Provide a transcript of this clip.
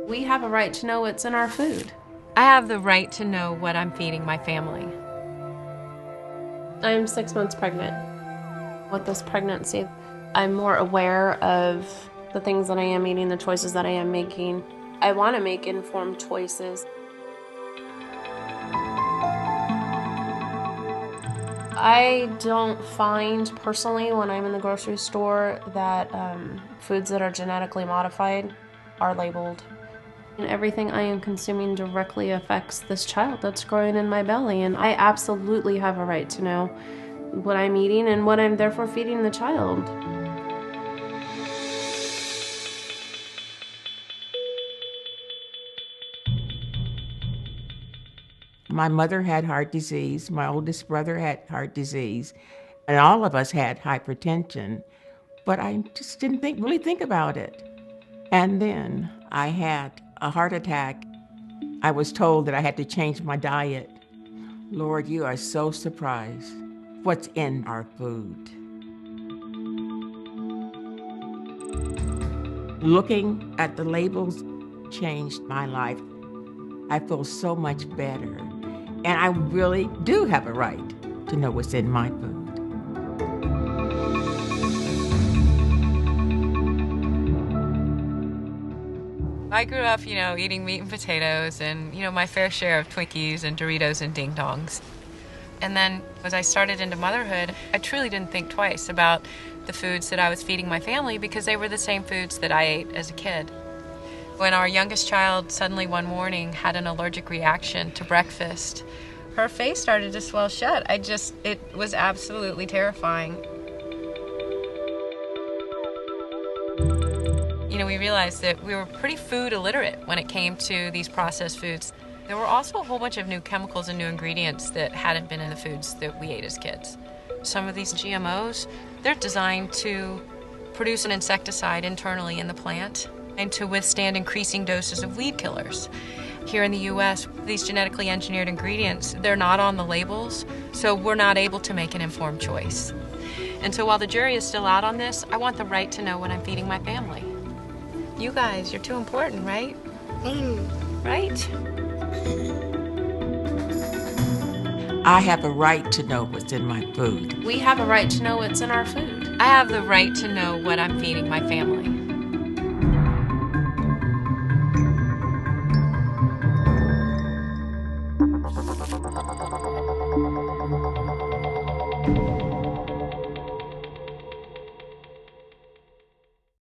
We have a right to know what's in our food. I have the right to know what I'm feeding my family. I'm 6 months pregnant. With this pregnancy, I'm more aware of the things that I am eating, the choices that I am making. I want to make informed choices. I don't find personally when I'm in the grocery store that foods that are genetically modified are labeled. And everything I am consuming directly affects this child that's growing in my belly, and I absolutely have a right to know what I'm eating and what I'm therefore feeding the child. My mother had heart disease, my oldest brother had heart disease, and all of us had hypertension, but I just didn't really think about it. And then I had a heart attack. I was told that I had to change my diet. Lord, you are so surprised what's in our food. Looking at the labels changed my life. I feel so much better. And I really do have a right to know what's in my food. I grew up, eating meat and potatoes and, my fair share of Twinkies and Doritos and Ding Dongs. And then as I started into motherhood, I truly didn't think twice about the foods that I was feeding my family because they were the same foods that I ate as a kid. When our youngest child suddenly one morning had an allergic reaction to breakfast, her face started to swell shut. It was absolutely terrifying. We realized that we were pretty food illiterate when it came to these processed foods. There were also a whole bunch of new chemicals and new ingredients that hadn't been in the foods that we ate as kids. Some of these GMOs, they're designed to produce an insecticide internally in the plant and to withstand increasing doses of weed killers. Here in the US, these genetically engineered ingredients, they're not on the labels, so we're not able to make an informed choice. And so while the jury is still out on this, I want the right to know what I'm feeding my family. You guys, you're too important, right? Right? I have a right to know what's in my food. We have a right to know what's in our food. I have the right to know what I'm feeding my family.